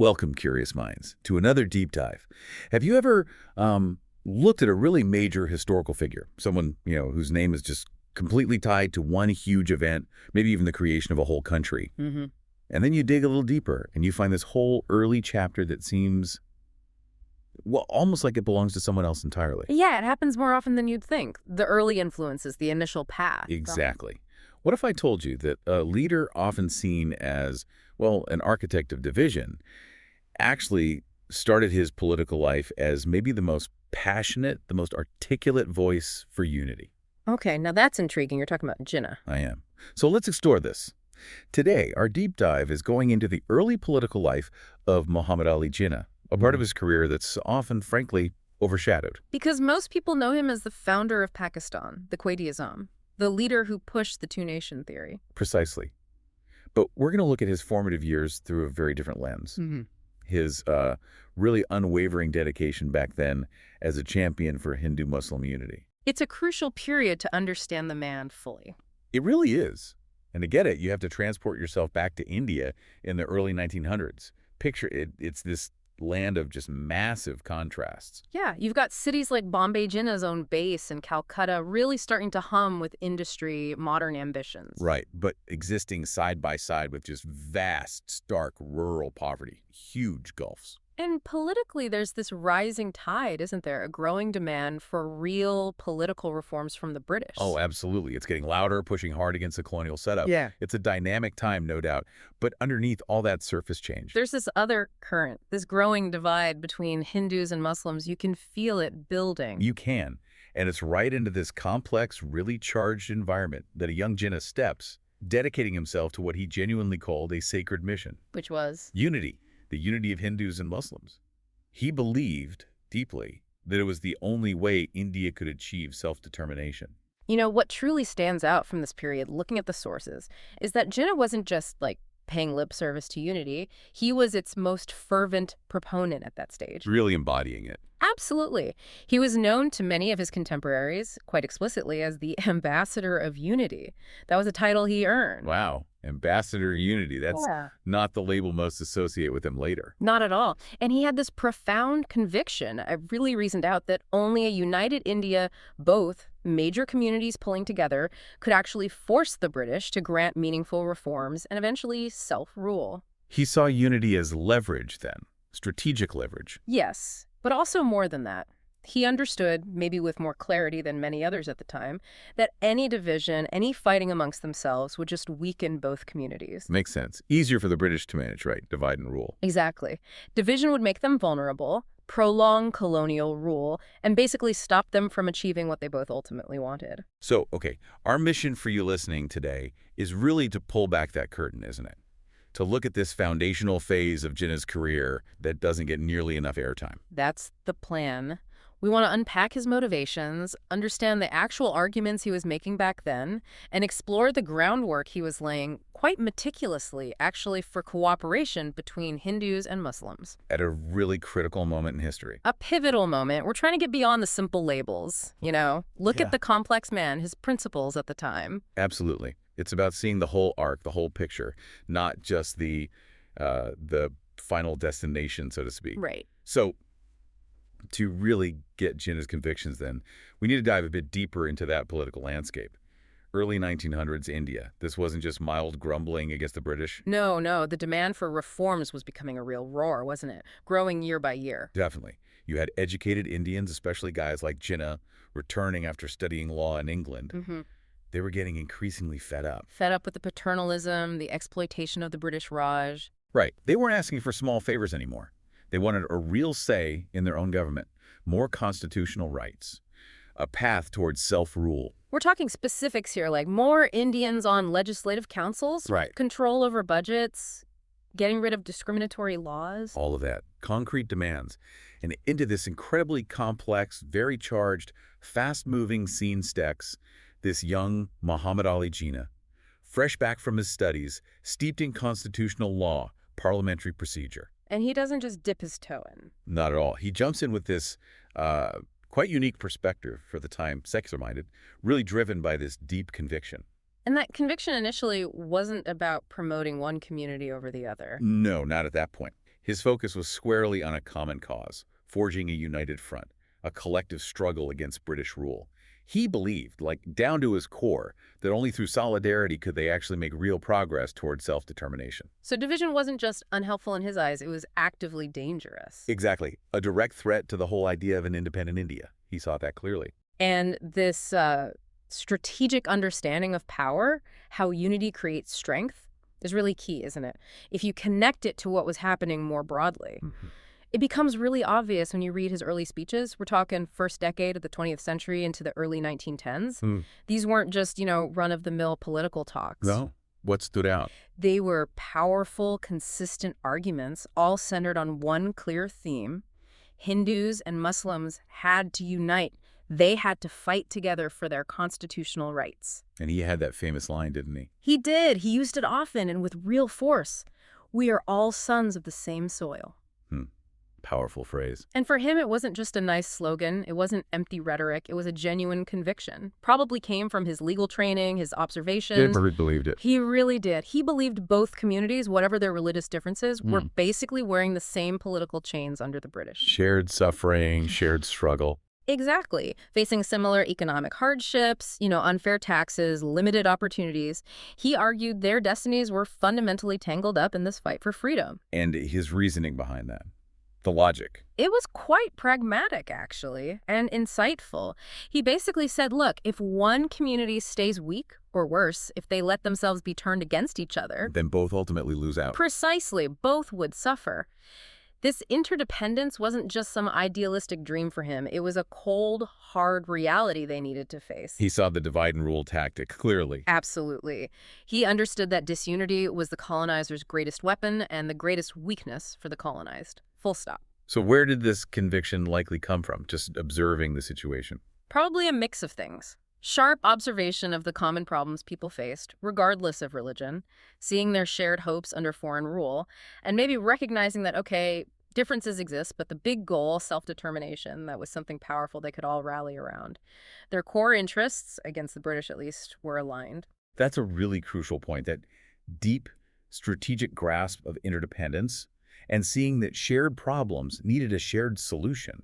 Welcome, curious minds, to another deep dive. Have you ever looked at a really major historical figure, someone, whose name is just completely tied to one huge event, maybe even the creation of a whole country? Mm-hmm. And then you dig a little deeper and you find this whole early chapter that seems, well, almost like it belongs to someone else entirely. Yeah, it happens more often than you'd think. The early influences, the initial path. Exactly. What if I told you that a leader often seen as, well, an architect of division, actually started his political life as maybe the most passionate, the most articulate voice for unity? Okay, now that's intriguing. You're talking about Jinnah. I am. So let's explore this. Today, our deep dive is going into the early political life of Muhammad Ali Jinnah, a part of his career that's often, frankly, overshadowed. Because most people know him as the founder of Pakistan, the Quaid-e-Azam, the leader who pushed the two-nation theory. Precisely. But we're going to look at his formative years through a very different lens. Mm-hmm. His really unwavering dedication back then as a champion for Hindu-Muslim unity. It's a crucial period to understand the man fully. It really is. And to get it, you have to transport yourself back to India in the early 1900s. Picture it, it's this land of just massive contrasts. Yeah, you've got cities like Bombay, Jinnah's own base, and Calcutta really starting to hum with industry, modern ambitions. Right, but existing side by side with just vast, stark rural poverty. Huge gulfs. And politically, there's this rising tide, isn't there? A growing demand for real political reforms from the British. Oh, absolutely. It's getting louder, pushing hard against the colonial setup. Yeah. It's a dynamic time, no doubt. But underneath all that surface change, There's this other current, this growing divide between Hindus and Muslims. You can feel it building. you can. And it's right into this complex, really charged environment that a young Jinnah steps, dedicating himself to what he genuinely called a sacred mission. Which was? Unity, the unity of Hindus and Muslims. He believed deeply that it was the only way India could achieve self-determination. You know, what truly stands out from this period, looking at the sources, is that Jinnah wasn't just, paying lip service to unity. He was its most fervent proponent at that stage. Really embodying it. Absolutely. He was known to many of his contemporaries, quite explicitly, as the Ambassador of Unity. That was a title he earned. Wow. Ambassador Unity. That's not the label most associate with him later. Not at all. And he had this profound conviction. I really reasoned out that only a united India, both major communities pulling together, could actually force the British to grant meaningful reforms and eventually self-rule. He saw unity as leverage then, strategic leverage. Yes, but also more than that. He understood, maybe with more clarity than many others at the time, that any division, any fighting amongst themselves would just weaken both communities. Makes sense. Easier for the British to manage, right? Divide and rule. Exactly. Division would make them vulnerable, prolong colonial rule, and basically stop them from achieving what they both ultimately wanted. So, okay, our mission for you listening today is really to pull back that curtain, isn't it? To look at this foundational phase of Jinnah's career that doesn't get nearly enough airtime. That's the plan. We want to unpack his motivations, understand the actual arguments he was making back then, and explore the groundwork he was laying quite meticulously, actually, for cooperation between Hindus and Muslims. At a really critical moment in history. A pivotal moment. We're trying to get beyond the simple labels, Look at the complex man, his principles at the time. Absolutely. It's about seeing the whole arc, the whole picture, not just the final destination, so to speak. Right. So, to really get Jinnah's convictions then, we need to dive a bit deeper into that political landscape. Early 1900s India. This wasn't just mild grumbling against the British. No. The demand for reforms was becoming a real roar, wasn't it? Growing year by year. Definitely. You had educated Indians, especially guys like Jinnah, returning after studying law in England. Mm-hmm. They were getting increasingly fed up. Fed up with the paternalism, the exploitation of the British Raj. Right. They weren't asking for small favors anymore. They wanted a real say in their own government, more constitutional rights, a path towards self-rule. We're talking specifics here, like more Indians on legislative councils, Right. Control over budgets, getting rid of discriminatory laws. All of that. Concrete demands. And into this incredibly complex, very charged, fast-moving scene steps this young Muhammad Ali Jinnah, fresh back from his studies, steeped in constitutional law, parliamentary procedure. And he doesn't just dip his toe in. Not at all. He jumps in with this quite unique perspective for the time, secular-minded, really driven by this deep conviction. And that conviction initially wasn't about promoting one community over the other. No, not at that point. His focus was squarely on a common cause, forging a united front, a collective struggle against British rule. He believed, like down to his core, that only through solidarity could they actually make real progress toward self-determination. So division wasn't just unhelpful in his eyes, it was actively dangerous. Exactly. A direct threat to the whole idea of an independent India. He saw that clearly. And this strategic understanding of power, how unity creates strength, is really key, isn't it? If you connect it to what was happening more broadly. It becomes really obvious when you read his early speeches. We're talking first decade of the 20th century into the early 1910s. These weren't just, run-of-the-mill political talks. No? What stood out? They were powerful, consistent arguments, all centered on one clear theme. Hindus and Muslims had to unite. They had to fight together for their constitutional rights. And he had that famous line, didn't he? He did. He used it often and with real force. We are all sons of the same soil. Powerful phrase. And for him, it wasn't just a nice slogan. It wasn't empty rhetoric. It was a genuine conviction. Probably came from his legal training, his observations. He believed it. He really did. He believed both communities, whatever their religious differences, were basically wearing the same political chains under the British. Shared suffering, shared struggle. Exactly. Facing similar economic hardships, unfair taxes, limited opportunities. He argued their destinies were fundamentally tangled up in this fight for freedom. And his reasoning behind that. The logic. It was quite pragmatic, actually, and insightful. He basically said, look, if one community stays weak, or worse, if they let themselves be turned against each other, then both ultimately lose out. Precisely, both would suffer. This interdependence wasn't just some idealistic dream for him. It was a cold, hard reality they needed to face. He saw the divide and rule tactic clearly. Absolutely. He understood that disunity was the colonizer's greatest weapon and the greatest weakness for the colonized. Full stop. So where did this conviction likely come from, just observing the situation? Probably a mix of things. Sharp observation of the common problems people faced, regardless of religion, seeing their shared hopes under foreign rule, and maybe recognizing that, okay, differences exist, but the big goal, self-determination, that was something powerful they could all rally around. Their core interests, against the British at least, were aligned. That's a really crucial point, that deep strategic grasp of interdependence and seeing that shared problems needed a shared solution.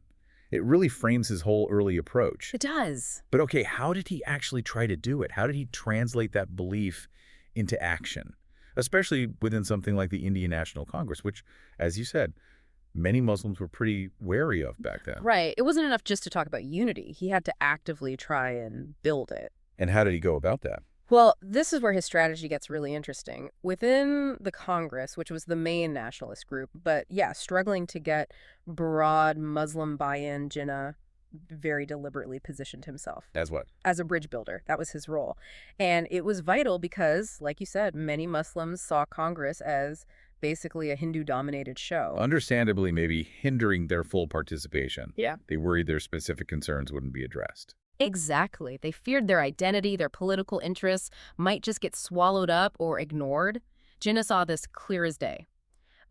It really frames his whole early approach. It does. But okay, how did he actually try to do it? How did he translate that belief into action? Especially within something like the Indian National Congress, which, as you said, many Muslims were pretty wary of back then. Right. It wasn't enough just to talk about unity. He had to actively try and build it. And how did he go about that? Well, this is where his strategy gets really interesting. Within the Congress, which was the main nationalist group, but yeah, struggling to get broad Muslim buy-in, Jinnah very deliberately positioned himself. As what? As a bridge builder. That was his role. And it was vital because, like you said, many Muslims saw Congress as basically a Hindu-dominated show. Understandably, maybe hindering their full participation. Yeah. They worried their specific concerns wouldn't be addressed. Exactly. They feared their identity, their political interests might just get swallowed up or ignored. Jinnah saw this clear as day.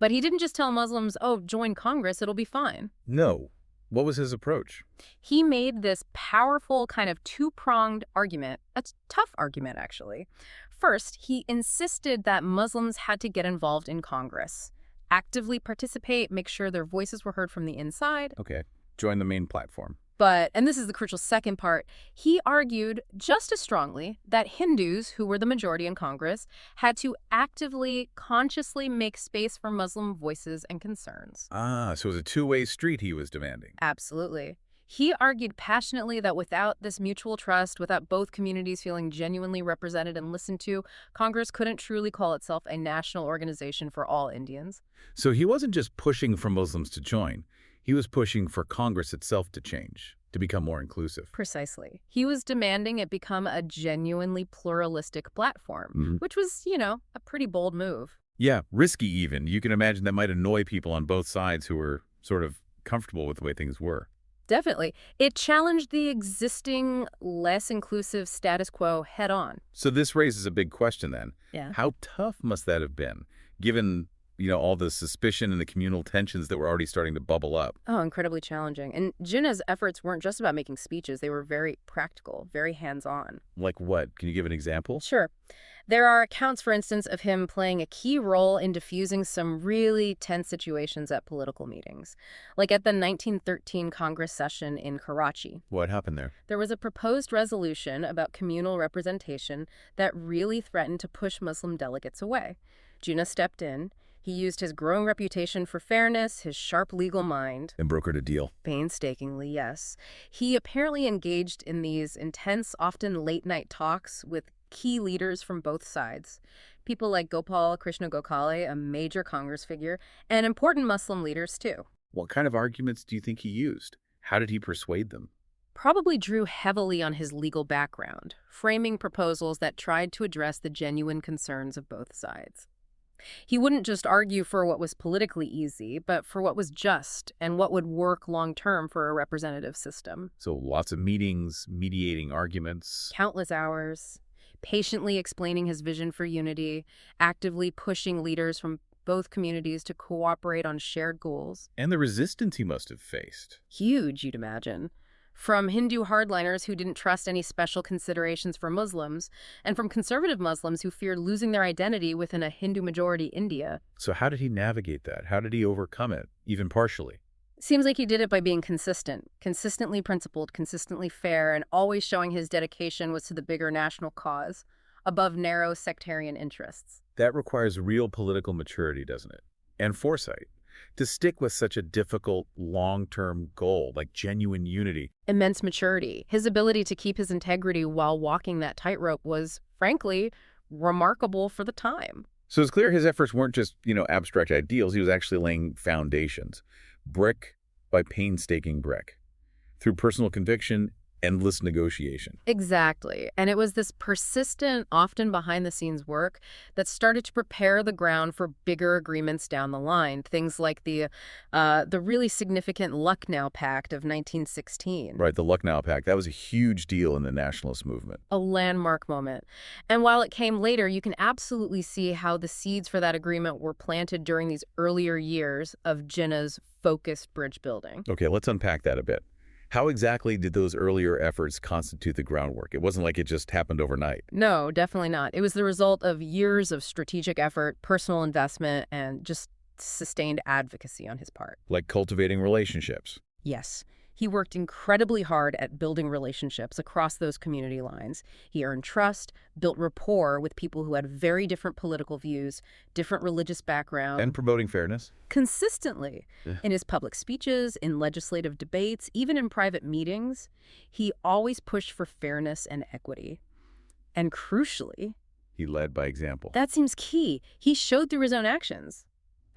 But he didn't just tell Muslims, oh, join Congress, it'll be fine. No. What was his approach? He made this powerful kind of two-pronged argument, a tough argument, actually. First, he insisted that Muslims had to get involved in Congress, actively participate, make sure their voices were heard from the inside. Okay. Join the main platform. But, and this is the crucial second part, he argued just as strongly that Hindus, who were the majority in Congress, had to actively, consciously make space for Muslim voices and concerns. Ah, so it was a two-way street he was demanding. Absolutely. He argued passionately that without this mutual trust, without both communities feeling genuinely represented and listened to, Congress couldn't truly call itself a national organization for all Indians. So he wasn't just pushing for Muslims to join. He was pushing for Congress itself to change, to become more inclusive. Precisely. He was demanding it become a genuinely pluralistic platform, which was, a pretty bold move. Yeah, risky even. You can imagine that might annoy people on both sides who were sort of comfortable with the way things were. Definitely. It challenged the existing, less inclusive status quo head on. So this raises a big question then. Yeah. How tough must that have been, given all the suspicion and the communal tensions that were already starting to bubble up. Oh, incredibly challenging. And Jinnah's efforts weren't just about making speeches. They were very practical, very hands-on. Like what? Can you give an example? Sure. There are accounts, for instance, of him playing a key role in diffusing some really tense situations at political meetings, like at the 1913 Congress session in Karachi. What happened there? There was a proposed resolution about communal representation that really threatened to push Muslim delegates away. Jinnah stepped in. He used his growing reputation for fairness, his sharp legal mind. And brokered a deal. Painstakingly, yes. He apparently engaged in these intense, often late-night talks with key leaders from both sides. People like Gopal Krishna Gokhale, a major Congress figure, and important Muslim leaders, too. What kind of arguments do you think he used? How did he persuade them? Probably drew heavily on his legal background, framing proposals that tried to address the genuine concerns of both sides. He wouldn't just argue for what was politically easy, but for what was just and what would work long-term for a representative system. So lots of meetings, mediating arguments. Countless hours, patiently explaining his vision for unity, actively pushing leaders from both communities to cooperate on shared goals. And the resistance he must have faced. Huge, you'd imagine. From Hindu hardliners who didn't trust any special considerations for Muslims, and from conservative Muslims who feared losing their identity within a Hindu-majority India. So how did he navigate that? How did he overcome it, even partially? Seems like he did it by being consistent, consistently principled, consistently fair, and always showing his dedication was to the bigger national cause, above narrow sectarian interests. That requires real political maturity, doesn't it? And foresight. To stick with such a difficult, long-term goal, like genuine unity. Immense maturity. His ability to keep his integrity while walking that tightrope was, frankly, remarkable for the time. So it's clear his efforts weren't just, abstract ideals. He was actually laying foundations, brick by painstaking brick, through personal conviction, endless negotiation. Exactly. And it was this persistent, often behind-the-scenes work that started to prepare the ground for bigger agreements down the line. Things like the really significant Lucknow Pact of 1916. Right, the Lucknow Pact. That was a huge deal in the nationalist movement. A landmark moment. And while it came later, you can absolutely see how the seeds for that agreement were planted during these earlier years of Jinnah's focused bridge building. Okay, let's unpack that a bit. How exactly did those earlier efforts constitute the groundwork? It wasn't like it just happened overnight. No, definitely not. It was the result of years of strategic effort, personal investment, and just sustained advocacy on his part. Like cultivating relationships. Yes. He worked incredibly hard at building relationships across those community lines. He earned trust, built rapport with people who had very different political views, different religious backgrounds. And promoting fairness. Consistently. In his public speeches, in legislative debates, even in private meetings, he always pushed for fairness and equity. And crucially, he led by example. That seems key. He showed through his own actions.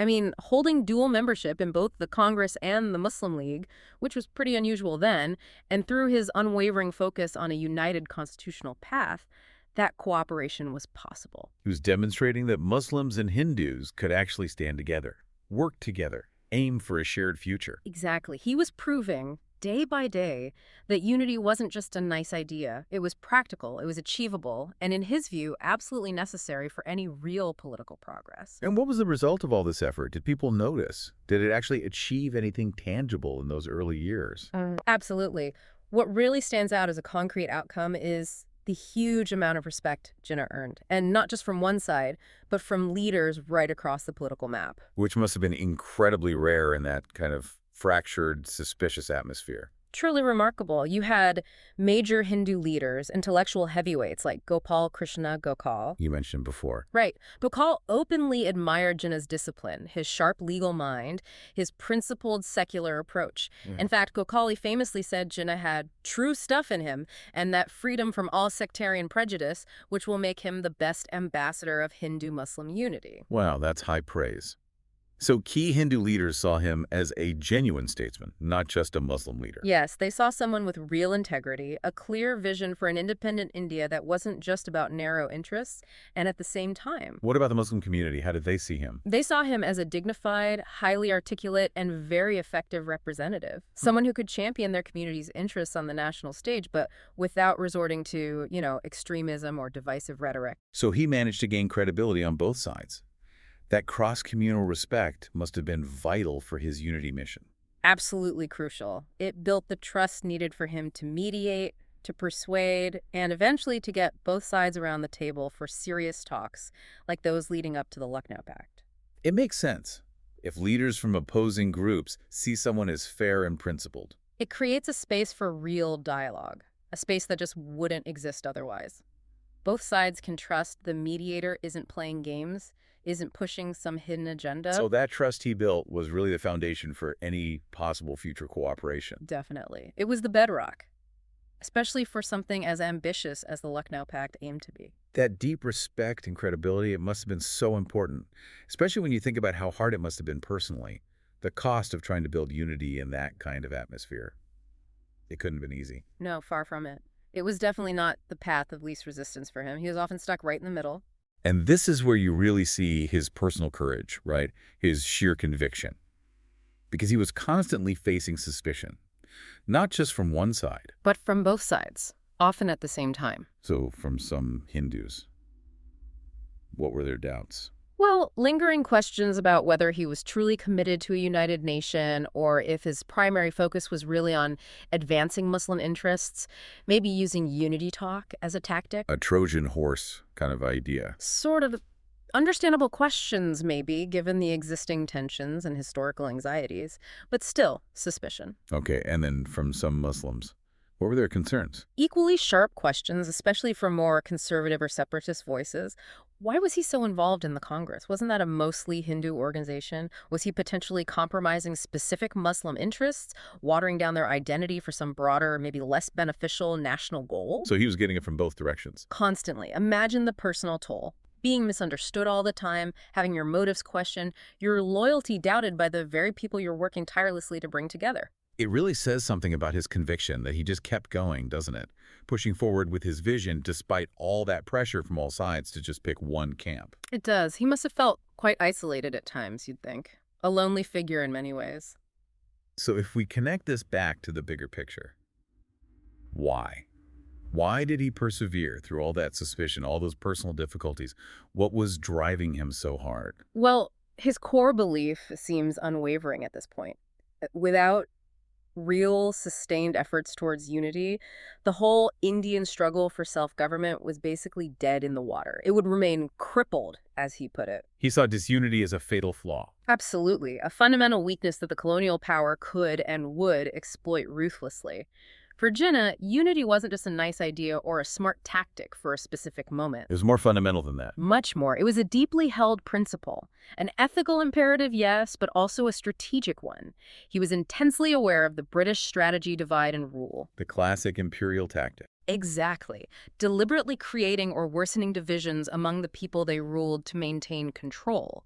I mean, holding dual membership in both the Congress and the Muslim League, which was pretty unusual then, and through his unwavering focus on a united constitutional path, that cooperation was possible. He was demonstrating that Muslims and Hindus could actually stand together, work together, aim for a shared future. Exactly. He was proving, day by day, that unity wasn't just a nice idea. It was practical, it was achievable, and in his view, absolutely necessary for any real political progress. And what was the result of all this effort? Did people notice? Did it actually achieve anything tangible in those early years? Absolutely. What really stands out as a concrete outcome is the huge amount of respect Jinnah earned, and not just from one side, but from leaders right across the political map. Which must have been incredibly rare in that kind of fractured, suspicious atmosphere. Truly remarkable. You had major Hindu leaders, intellectual heavyweights like Gopal Krishna Gokhale. You mentioned before. Right. Gokhale openly admired Jinnah's discipline, his sharp legal mind, his principled secular approach. In fact, Gokhale famously said Jinnah had true stuff in him and that freedom from all sectarian prejudice, which will make him the best ambassador of Hindu-Muslim unity. Wow, that's high praise. So key Hindu leaders saw him as a genuine statesman, not just a Muslim leader. Yes, they saw someone with real integrity, a clear vision for an independent India that wasn't just about narrow interests, and at the same time. What about the Muslim community? How did they see him? They saw him as a dignified, highly articulate, and very effective representative. Someone who could champion their community's interests on the national stage, but without resorting to, extremism or divisive rhetoric. So he managed to gain credibility on both sides. That cross-communal respect must have been vital for his unity mission. Absolutely crucial. It built the trust needed for him to mediate, to persuade, and eventually to get both sides around the table for serious talks, like those leading up to the Lucknow Pact. It makes sense if leaders from opposing groups see someone as fair and principled. It creates a space for real dialogue, a space that just wouldn't exist otherwise. Both sides can trust the mediator isn't playing games, isn't pushing some hidden agenda. So that trust he built was really the foundation for any possible future cooperation. Definitely. It was the bedrock, especially for something as ambitious as the Lucknow Pact aimed to be. That deep respect and credibility, it must have been so important, especially when you think about how hard it must have been personally. The cost of trying to build unity in that kind of atmosphere. It couldn't have been easy. No, far from it. It was definitely not the path of least resistance for him. He was often stuck right in the middle. And this is where you really see his personal courage, right? His sheer conviction. Because he was constantly facing suspicion, not just from one side. But from both sides, often at the same time. So from some Hindus. What were their doubts? Well, lingering questions about whether he was truly committed to a united nation or if his primary focus was really on advancing Muslim interests, maybe using unity talk as a tactic. A Trojan horse kind of idea. Sort of understandable questions, maybe, given the existing tensions and historical anxieties, but still suspicion. Okay, and then from some Muslims. What were their concerns? Equally sharp questions, especially from more conservative or separatist voices. Why was he so involved in the Congress? Wasn't that a mostly Hindu organization? Was he potentially compromising specific Muslim interests, watering down their identity for some broader, maybe less beneficial national goal? So he was getting it from both directions. Constantly. Imagine the personal toll. Being misunderstood all the time, having your motives questioned, your loyalty doubted by the very people you're working tirelessly to bring together. It really says something about his conviction that he just kept going, doesn't it? Pushing forward with his vision despite all that pressure from all sides to just pick one camp. It does. He must have felt quite isolated at times, you'd think. A lonely figure in many ways. So if we connect this back to the bigger picture, why? Why did he persevere through all that suspicion, all those personal difficulties? What was driving him so hard? Well, his core belief seems unwavering at this point. Without real sustained efforts towards unity, the whole Indian struggle for self-government was basically dead in the water. It would remain crippled, as he put it. He saw disunity as a fatal flaw. Absolutely, a fundamental weakness that the colonial power could and would exploit ruthlessly. For Jinnah, unity wasn't just a nice idea or a smart tactic for a specific moment. It was more fundamental than that. Much more. It was a deeply held principle. An ethical imperative, yes, but also a strategic one. He was intensely aware of the British strategy divide and rule. The classic imperial tactic. Exactly. Deliberately creating or worsening divisions among the people they ruled to maintain control.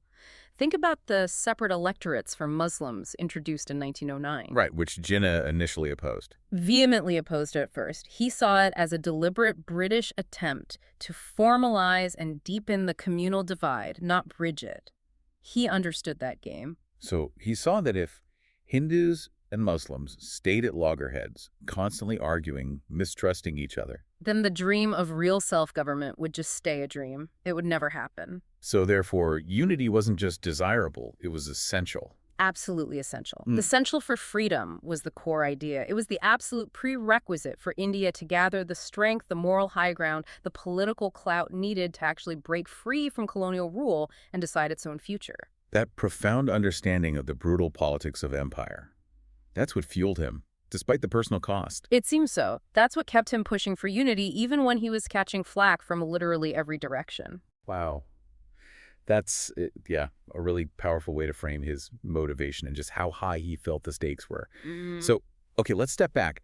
Think about the separate electorates for Muslims introduced in 1909. Right, which Jinnah initially opposed. Vehemently opposed at first. He saw it as a deliberate British attempt to formalize and deepen the communal divide, not bridge it. He understood that game. So he saw that if Hindus and Muslims stayed at loggerheads, constantly arguing, mistrusting each other, then the dream of real self-government would just stay a dream. It would never happen. So therefore, unity wasn't just desirable, it was essential. Absolutely essential. The essential for freedom was the core idea. It was the absolute prerequisite for India to gather the strength, the moral high ground, the political clout needed to actually break free from colonial rule and decide its own future. That profound understanding of the brutal politics of empire, that's what fueled him, despite the personal cost. It seems so. That's what kept him pushing for unity, even when he was catching flack from literally every direction. Wow. That's, a really powerful way to frame his motivation and just how high he felt the stakes were. So, okay, let's step back.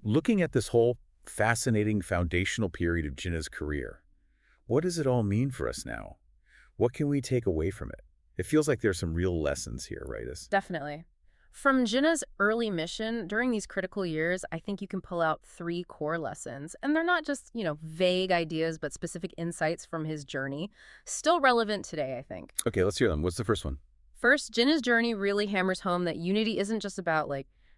Looking at this whole fascinating foundational period of Jinnah's career, what does it all mean for us now? What can we take away from it? It feels like there's some real lessons here, right? Definitely. From Jinnah's early mission, during these critical years, I think you can pull out 3 core lessons. And they're not just, vague ideas, but specific insights from his journey. Still relevant today, I think. Okay, let's hear them. What's the first one? First, Jinnah's journey really hammers home that unity isn't just about,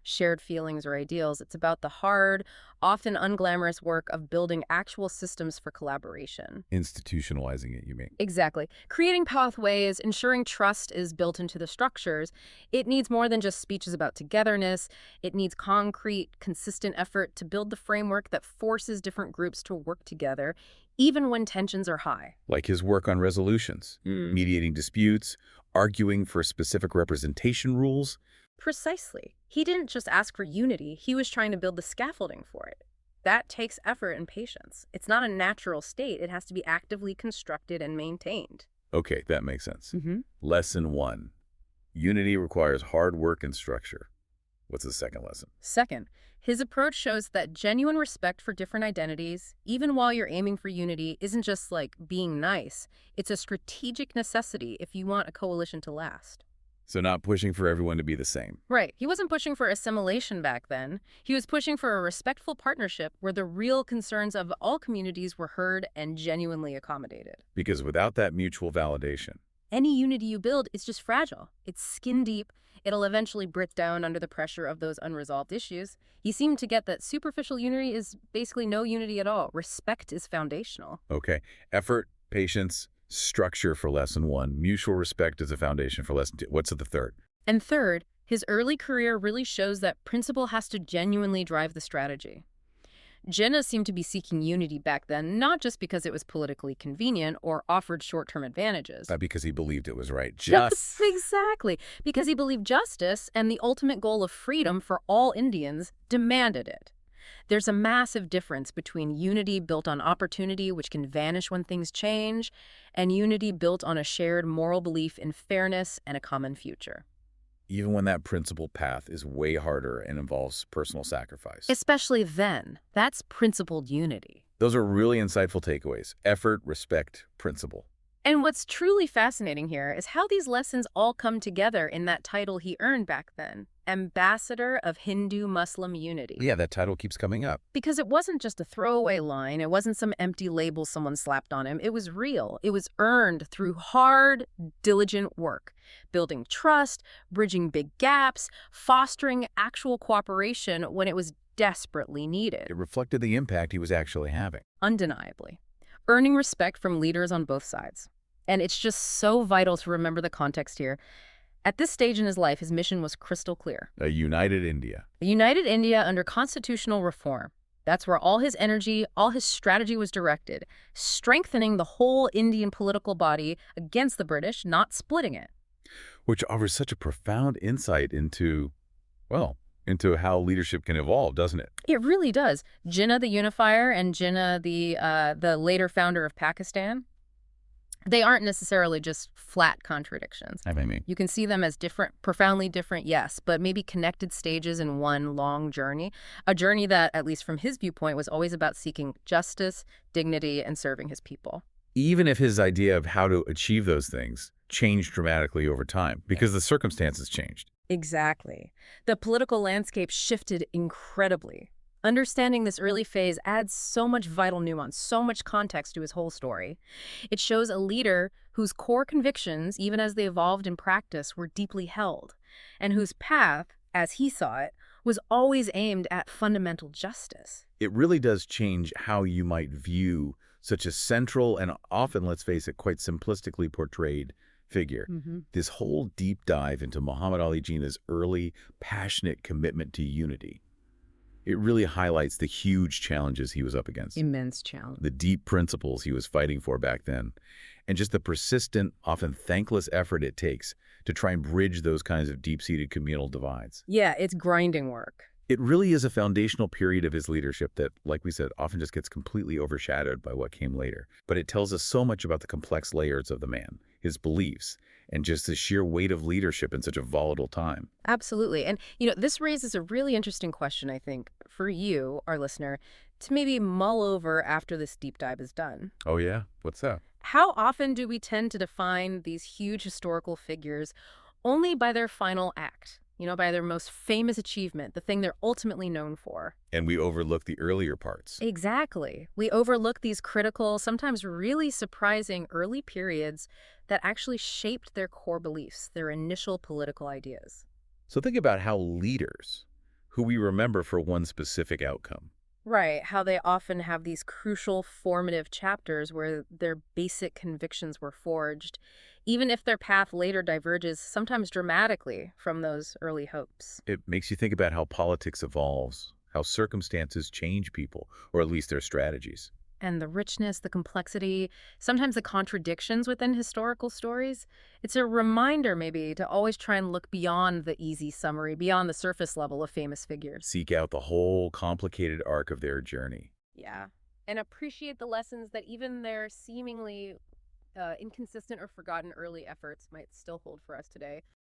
shared feelings or ideals. It's about the hard, often unglamorous work of building actual systems for collaboration. Institutionalizing it, you mean? Exactly. Creating pathways, ensuring trust is built into the structures. It needs more than just speeches about togetherness. It needs concrete, consistent effort to build the framework that forces different groups to work together, even when tensions are high. Like his work on resolutions, mediating disputes, arguing for specific representation rules. Precisely. He didn't just ask for unity, he was trying to build the scaffolding for it. That takes effort and patience. It's not a natural state. It has to be actively constructed and maintained. Okay, that makes sense. Mm-hmm. Lesson 1. Unity requires hard work and structure. What's the second lesson? Second, his approach shows that genuine respect for different identities, even while you're aiming for unity, isn't just like being nice. It's a strategic necessity if you want a coalition to last. So not pushing for everyone to be the same. Right. He wasn't pushing for assimilation back then. He was pushing for a respectful partnership where the real concerns of all communities were heard and genuinely accommodated. Because without that mutual validation, Any unity you build is just fragile. It's skin deep. It'll eventually break down under the pressure of those unresolved issues. He seemed to get that superficial unity is basically no unity at all. Respect is foundational. okay, effort, patience, structure for lesson 1, mutual respect is a foundation for lesson 2. What's the third? And third, his early career really shows that principle has to genuinely drive the strategy. Jinnah seemed to be seeking unity back then, not just because it was politically convenient or offered short-term advantages. Because he believed it was right. Yes, exactly. Because he believed justice and the ultimate goal of freedom for all Indians demanded it. There's a massive difference between unity built on opportunity, which can vanish when things change, and unity built on a shared moral belief in fairness and a common future. Even when that principled path is way harder and involves personal sacrifice. Especially then. That's principled unity. Those are really insightful takeaways. Effort, respect, principle. And what's truly fascinating here is how these lessons all come together in that title he earned back then, Ambassador of Hindu-Muslim Unity. Yeah, that title keeps coming up. Because it wasn't just a throwaway line, it wasn't some empty label someone slapped on him. It was real. It was earned through hard, diligent work, building trust, bridging big gaps, fostering actual cooperation when it was desperately needed. It reflected the impact he was actually having. Undeniably. Earning respect from leaders on both sides. And it's just so vital to remember the context here. At this stage in his life, his mission was crystal clear. A united India. A united India under constitutional reform. That's where all his energy, all his strategy was directed, strengthening the whole Indian political body against the British, not splitting it. Which offers such a profound insight into, well, into how leadership can evolve, doesn't it? It really does. Jinnah the unifier and Jinnah the later founder of Pakistan, they aren't necessarily just flat contradictions. I mean, You can see them as different, profoundly different, yes, but maybe connected stages in one long journey. A journey that, at least from his viewpoint, was always about seeking justice, dignity, and serving his people. even if his idea of how to achieve those things changed dramatically over time because the circumstances changed. Exactly. The political landscape shifted incredibly. Understanding this early phase adds so much vital nuance, so much context to his whole story. It shows a leader whose core convictions, even as they evolved in practice, were deeply held, and whose path, as he saw it, was always aimed at fundamental justice. It really does change how you might view such a central and often, let's face it, quite simplistically portrayed figure. This whole deep dive into Muhammad Ali Jinnah's early, passionate commitment to unity. It really highlights the huge challenges he was up against. Immense challenge. The deep principles he was fighting for back then, and just the persistent, often thankless effort it takes to try and bridge those kinds of deep-seated communal divides. Yeah, it's grinding work. It really is a foundational period of his leadership that, like we said, often just gets completely overshadowed by what came later. But it tells us so much about the complex layers of the man, his beliefs, and just the sheer weight of leadership in such a volatile time. Absolutely. And, this raises a really interesting question, I think, for you, our listener, to maybe mull over after this deep dive is done. Oh, yeah? What's that? How often do we tend to define these huge historical figures only by their final act? By their most famous achievement, the thing they're ultimately known for. And we overlook the earlier parts. Exactly. We overlook these critical, sometimes really surprising early periods that actually shaped their core beliefs, their initial political ideas. So think about how leaders, who we remember for one specific outcome. Right, how they often have these crucial formative chapters where their basic convictions were forged, even if their path later diverges, sometimes dramatically, from those early hopes. It makes you think about how politics evolves, how circumstances change people, or at least their strategies. And the richness, the complexity, sometimes the contradictions within historical stories. It's a reminder, maybe, to always try and look beyond the easy summary, beyond the surface level of famous figures. Seek out the whole complicated arc of their journey. Yeah. And appreciate the lessons that even their seemingly inconsistent or forgotten early efforts might still hold for us today.